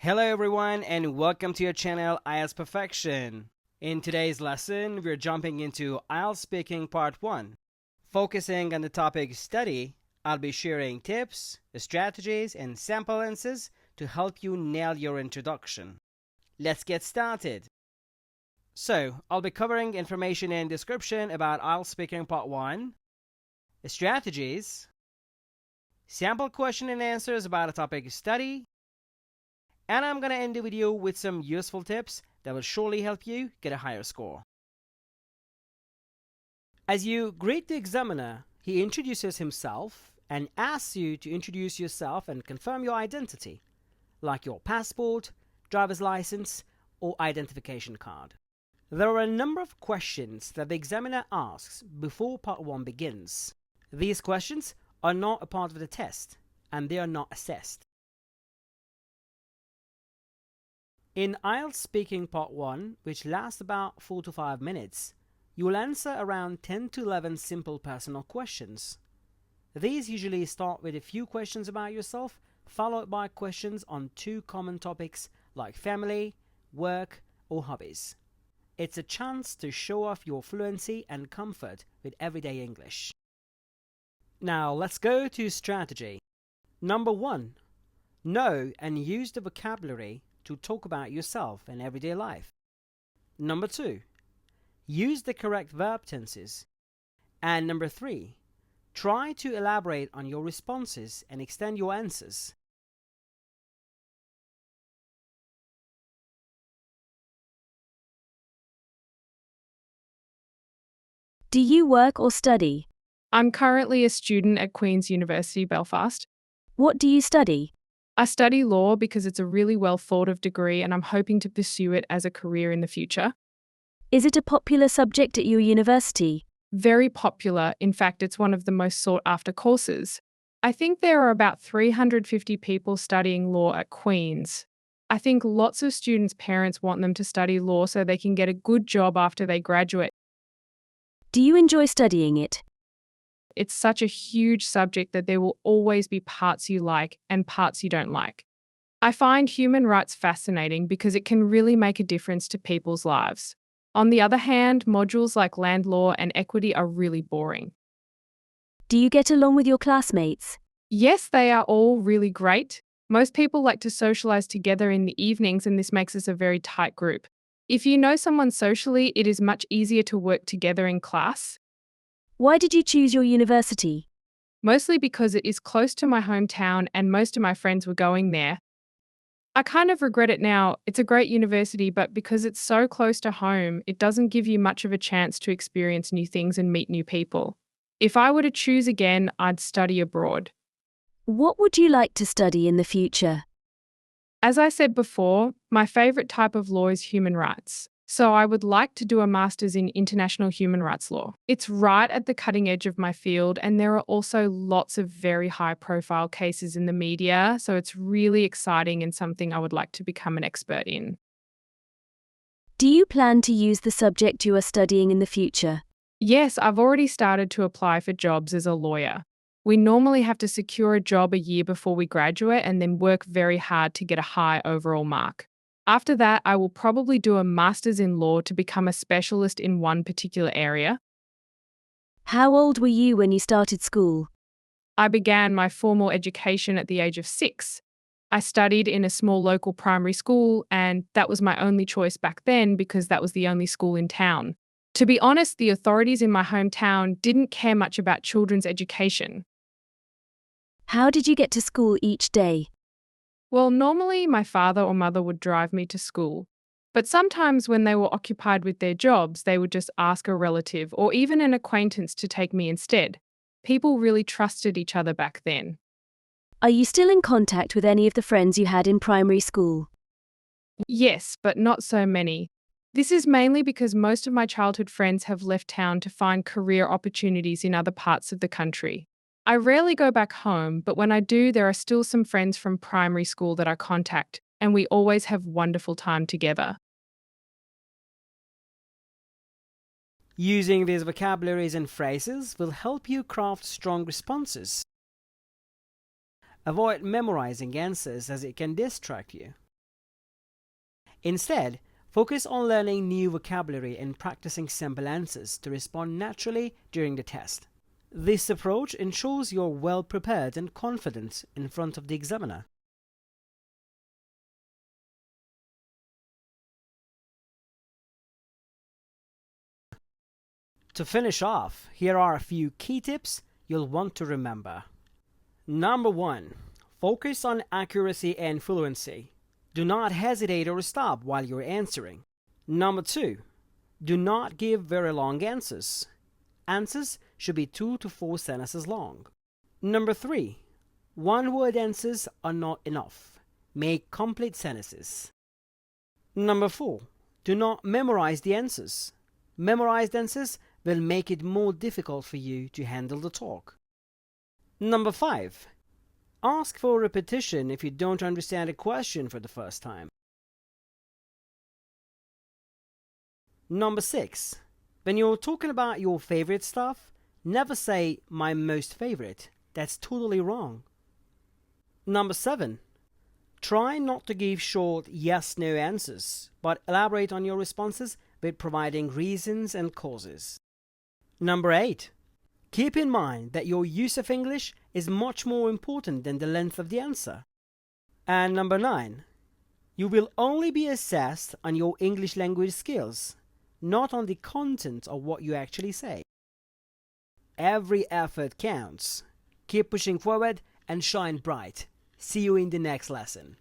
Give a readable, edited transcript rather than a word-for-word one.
Hello everyone and welcome to your channel IELTS Perfection. In today's lesson, we're jumping into IELTS Speaking Part 1. Focusing on the topic study, I'll be sharing tips, strategies, and sample answers to help you nail your introduction. Let's get started. So, I'll be covering information and description about IELTS Speaking Part 1, strategies, sample question and answers about a topic study, and I'm going to end the video with some useful tips that will surely help you get a higher score. As you greet the examiner, he introduces himself and asks you to introduce yourself and confirm your identity, like your passport, driver's license, or identification card. There are a number of questions that the examiner asks before Part 1 begins. These questions are not a part of the test, and they are not assessed. In IELTS Speaking Part 1, which lasts about 4 to 5 minutes, you will answer around 10 to 11 simple personal questions. These usually start with a few questions about yourself, followed by questions on 2 common topics like family, work, or hobbies. It's a chance to show off your fluency and comfort with everyday English. Now let's go to strategy. Number 1. Know and use the vocabulary to talk about yourself in everyday life. Number 2. Use the correct verb tenses. And number 3. Try to elaborate on your responses and extend your answers. Do you work or study? I'm currently a student at Queen's University, Belfast. What do you study? I study law because it's a really well thought of degree and I'm hoping to pursue it as a career in the future. Is it a popular subject at your university? Very popular, in fact, it's one of the most sought after courses. I think there are about 350 people studying law at Queen's. I think lots of students' parents want them to study law so they can get a good job after they graduate. Do you enjoy studying it? It's such a huge subject that there will always be parts you like and parts you don't like. I find human rights fascinating because it can really make a difference to people's lives. On the other hand, modules like land law and equity are really boring. Do you get along with your classmates? Yes, they are all really great. Most people like to socialize together in the evenings and this makes us a very tight group. If you know someone socially, it is much easier to work together in class. Why did you choose your university? Mostly because it is close to my hometown and most of my friends were going there. I kind of regret it now. It's a great university, but because it's so close to home, it doesn't give you much of a chance to experience new things and meet new people. If I were to choose again, I'd study abroad. What would you like to study in the future? As I said before, my favourite type of law is human rights. So I would like to do a master's in international human rights law. It's right at the cutting edge of my field and there are also lots of very high profile cases in the media, so it's really exciting and something I would like to become an expert in. Do you plan to use the subject you are studying in the future? Yes, I've already started to apply for jobs as a lawyer. We normally have to secure a job a year before we graduate and then work very hard to get a high overall mark. After that, I will probably do a master's in law to become a specialist in one particular area. How old were you when you started school? I began my formal education at the age of 6. I studied in a small local primary school, and that was my only choice back then because that was the only school in town. To be honest, the authorities in my hometown didn't care much about children's education. How did you get to school each day? Well, normally my father or mother would drive me to school, but sometimes when they were occupied with their jobs, they would just ask a relative or even an acquaintance to take me instead. People really trusted each other back then. Are you still in contact with any of the friends you had in primary school? Yes, but not so many. This is mainly because most of my childhood friends have left town to find career opportunities in other parts of the country. I rarely go back home, but when I do, there are still some friends from primary school that I contact, and we always have wonderful time together. Using these vocabularies and phrases will help you craft strong responses. Avoid memorizing answers as it can distract you. Instead, focus on learning new vocabulary and practicing simple answers to respond naturally during the test. This approach ensures you're well prepared and confident in front of the examiner. To finish off, here are a few key tips you'll want to remember. Number 1. Focus on accuracy and fluency. Do not hesitate or stop while you're answering. Number 2. Do not give very long answers. Answers should be 2 to 4 sentences long. Number 3. One-word answers are not enough. Make complete sentences. Number 4. Do not memorize the answers. Memorized answers will make it more difficult for you to handle the talk. Number 5. Ask for repetition if you don't understand a question for the first time. Number 6. When you're talking about your favorite stuff, never say my most favorite. That's totally wrong. Number 7. Try not to give short yes/no answers, but elaborate on your responses with providing reasons and causes. Number 8. Keep in mind that your use of English is much more important than the length of the answer. And number 9. You will only be assessed on your English language skills, not on the content of what you actually say. Every effort counts. Keep pushing forward and shine bright. See you in the next lesson.